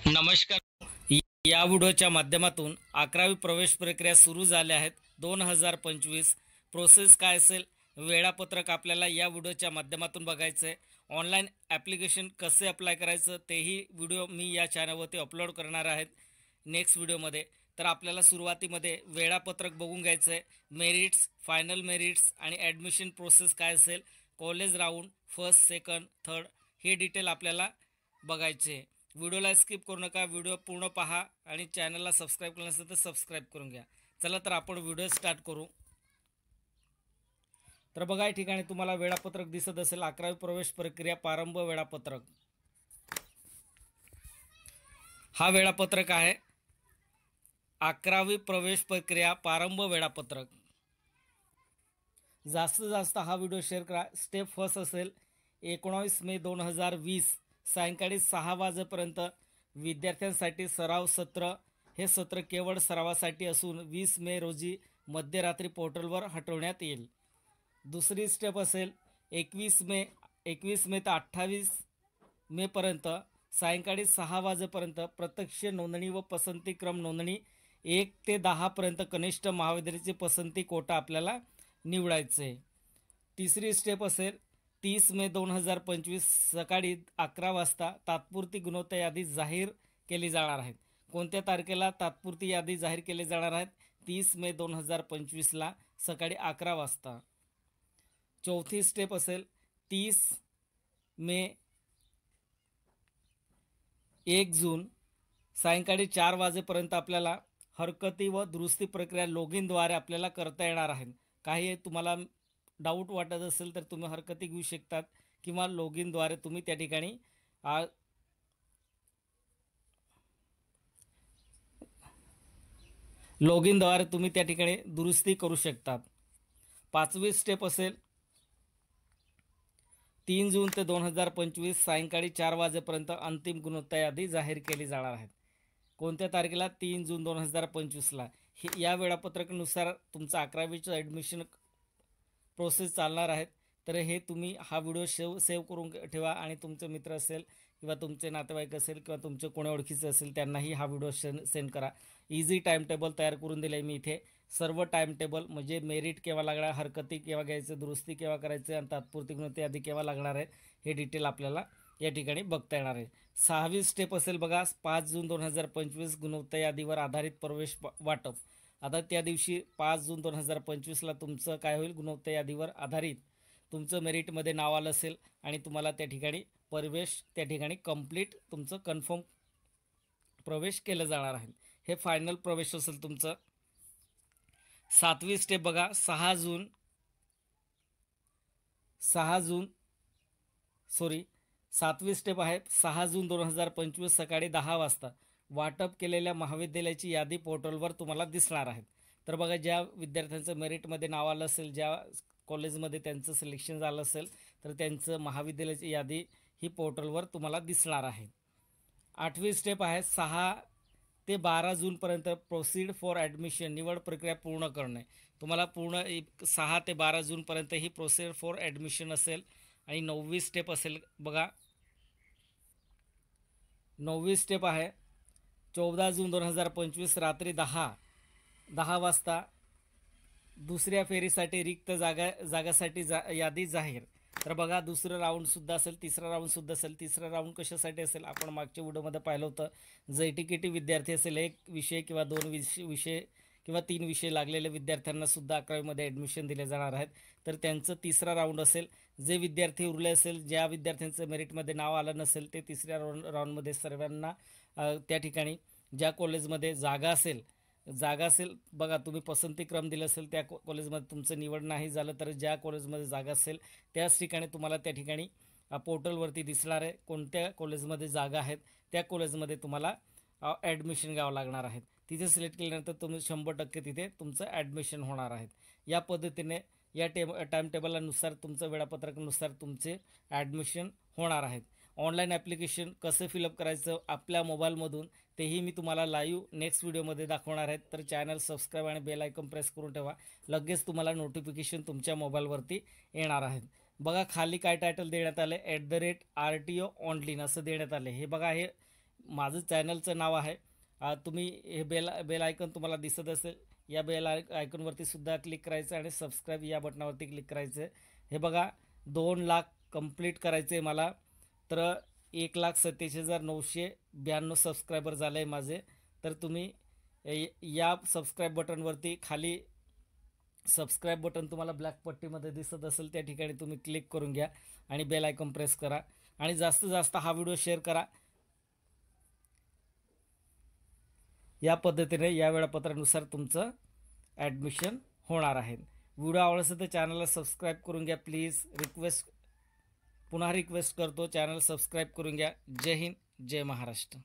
नमस्कार. या व्हिडिओच्या माध्यमातून 11वी प्रवेश प्रक्रिया सुरू झाल्या आहेत. 2025 प्रोसेस काय असेल, वेळापत्रक आपल्याला या व्हिडिओच्या माध्यमातून बघायचं आहे. ऑनलाईन ॲप्लिकेशन कसे अप्लाय करायचं तेही व्हिडिओ मी या चॅनलवरती अपलोड करणार आहेत नेक्स्ट व्हिडिओमध्ये. तर आपल्याला सुरुवातीमध्ये वेळापत्रक बघून घ्यायचं आहे. मेरिट्स, फायनल मेरिट्स आणि ॲडमिशन प्रोसेस काय असेल, college round, first, second, third हे डिटेल आपल्याला बघायचे आहे. व्हिडिओला स्किप करू नका, व्हिडिओ पूर्ण पहा आणि चॅनलला सबस्क्राईब केलं नसेल तर सबस्क्राईब करून घ्या. चला तर आपण व्हिडिओ स्टार्ट करू. तर बघा, या ठिकाणी तुम्हाला वेळापत्रक दिसत असेल. 11वी प्रवेश प्रक्रिया प्रारंभ वेळापत्रक हा वेळापत्रक आहे. 11वी प्रवेश प्रक्रिया प्रारंभ वेळापत्रक. जास्तीत जास्त हा व्हिडिओ शेअर करा. स्टेप फर्स्ट असेल 19 मे 2020 सायंकाळी 6 वाजेपर्यंत विद्यार्थ्यांसाठी सराव सत्र. हे सत्र केवळ सरावासाठी असून 20 मे रोजी मध्यरात्री पोर्टलवर हटवण्यात येईल. दुसरी स्टेप असेल 21 मे ते 28 मेपर्यंत सायंकाळी 6 वाजेपर्यंत प्रत्यक्ष नोंदणी व पसंती क्रम नोंदणी. 1 ते 10 पर्यंत कनिष्ठ महाविद्यालयाची पसंती कोटा आपल्याला निवडायचे. तिसरी स्टेप असेल 30 मे 2025 सकाळी 11 वाजता तात्पुरती गुणवत्ता यादी जाहीर केली जाणार आहे. कोणत्या तारखेला तात्पुरती यादी जाहीर केली जाणार आहेत? 30 मे 2025ला सकाळी 11 वाजता. चौथी स्टेप असेल 30 मे 1 जून सायंकाळी 4 वाजेपर्यंत आपल्याला हरकती व दुरुस्ती प्रक्रिया लॉगिनद्वारे आपल्याला करता येणार आहे. काही तुम्हाला डाऊट वाटत असेल तर तुम्ही हरकती घेऊ शकतात किंवा लॉगिनद्वारे तुम्ही त्या ठिकाणी दुरुस्ती करू शकतात. पाचवी स्टेप असेल 3 जून ते 2025 सायंकाळी 4 वाजेपर्यंत अंतिम गुणवत्ता यादी जाहीर केली जाणार आहे. कोणत्या तारखेला? 3 जून 2025ला. या वेळापत्रकानुसार तुमचं 11वीचं ॲडमिशन प्रोसेस चालणार आहेत. तर हे तुम्ही हा व्हिडिओ सेव्ह करून ठेवा आणि तुमचे मित्र असेल किंवा तुमचे नातेवाईक असेल किंवा तुमचे कोणी ओळखीचे असेल त्यांनाही हा व्हिडिओ सेंड करा. इझी टाईम टेबल तयार करून दिलं आहे मी इथे. सर्व टाईम टेबल म्हणजे मेरिट केव्हा लागणार, हरकती केव्हा घ्यायचं, दुरुस्ती केव्हा करायचं आणि तात्पुरती गुणवत्ता यादी केव्हा लागणार आहे हे डिटेल आपल्याला या ठिकाणी बघता येणार आहे. 6वी स्टेप असेल बघा 5 जून 2025 गुणवत्ता यादीवर आधारित प्रवेश वाटप. आता त्या दिवशी 5 जून 2025ला तुमचं काय होईल, गुणवत्ता यादीवर आधारित तुमचं मेरिटमध्ये नाव आलं असेल आणि तुम्हाला त्या ठिकाणी त्या ठिकाणी कंप्लीट तुमचं कन्फर्म प्रवेश केलं जाणार आहे. हे फायनल प्रवेश असेल तुमचं. 7वी स्टेप बघा 7 जून 2025 सकाळी 10 वाजता वाटप केलेल्या महाविद्यालयाची यादी पोर्टलवर तुम्हाला दिसणार आहे. तर बघा, ज्या विद्यार्थ्यांचं मेरिटमध्ये नाव आलं असेल, ज्या कॉलेजमध्ये त्यांचं सिलेक्शन झालं असेल तर त्यांचं महाविद्यालयाची यादी ही पोर्टलवर तुम्हाला दिसणार आहे. 8वी स्टेप आहे 6 ते 12 जूनपर्यंत प्रोसीड फॉर ॲडमिशन, निवड प्रक्रिया पूर्ण करणे. तुम्हाला पूर्ण 6 ते 12 जूनपर्यंत ही प्रोसीड फॉर ॲडमिशन असेल. आणि 9वी स्टेप असेल बघा, 9वी स्टेप आहे 14 जून 2025 रात्री 10 वाजता दुसऱ्या फेरीसाठी रिक्त जागासाठी यादी जाहीर. तर बघा, दुसरं राऊंडसुद्धा असेल, तिसरा राऊंडसुद्धा असेल. तिसरा राऊंड कशासाठी असेल आपण मागच्या व्हिडिओमध्ये पाहिलं होतं. जैटिकेटी विद्यार्थी असेल, 1 विषय किंवा 2 विषय किंवा 3 विषय लागलेल्या विद्यार्थ्यांनासुद्धा 11वीमध्ये ॲडमिशन दिले जाणार आहेत. तर त्यांचं तिसरा राऊंड असेल. जे विद्यार्थी उरले असेल, ज्या विद्यार्थ्यांचं मेरिटमध्ये नाव आलं नसेल ते तिसऱ्या राऊंडमध्ये सर्वांना त्या ठिकाणी ज्या कॉलेजमध्ये जागा असेल बघा, तुम्ही पसंती क्रम दिला असेल त्या कॉलेजमध्ये तुमचं निवड नाही झालं तर ज्या कॉलेजमध्ये जागा असेल त्याच ठिकाणी तुम्हाला त्या ठिकाणी पोर्टलवरती दिसणार आहे. कोणत्या कॉलेजमध्ये जागा आहेत त्या कॉलेजमध्ये तुम्हाला ॲडमिशन घ्यावं लागणार आहे. तिथे सिलेक्ट केल्यानंतर तुम्ही 100% तिथे तुमचं ॲडमिशन होणार आहे. या पद्धतीने या टाईम टेबलनुसार तुमचं वेळापत्रकानुसार तुमचे ॲडमिशन होणार आहेत. ऑनलाईन ॲप्लिकेशन कसं फिलअप करायचं आपल्या मोबाईलमधून तेही मी तुम्हाला लाईव्ह नेक्स्ट व्हिडिओमध्ये दाखवणार आहे. तर चॅनल सबस्क्राईब आणि बेल आयकॉन प्रेस करून ठेवा. लगेच तुम्हाला नोटिफिकेशन तुमच्या मोबाईलवरती येणार आहेत. बघा खाली काय टायटल देण्यात आले, @RTO ऑनलाईन असं देण्यात आले. हे बघा, हे माझं चॅनलचं नाव आहे. तुम्ही हे बेल आयकॉन तुम्हाला दिसत असेल, या बेल आयकॉनवरती सुद्धा क्लिक करायचं आणि सबस्क्राईब या बटनावरती क्लिक करायचं. हे बघा 2 लाख कंप्लीट करायचे आहे मला, तर 1,87,992 सबस्क्रायबर झाले आहे माझे. तर तुम्ही या सबस्क्राईब बटनवरती खाली सबस्क्राईब बटन तुम्हाला ब्लॅक पट्टीमध्ये दिसत असेल, त्या ठिकाणी तुम्ही क्लिक करून घ्या आणि बेल आयकॉन प्रेस करा आणि जास्तीत जास्त हा व्हिडिओ शेअर करा. या पद्धतीने या वेळापत्रानुसार तुमचं ॲडमिशन होणार आहे. व्हिडिओ आवडला असेल तर चॅनलला सबस्क्राईब करून घ्या प्लीज. पुन्हा रिक्वेस्ट करतो, चॅनल सबस्क्राईब करून घ्या. जय हिंद, जय महाराष्ट्र.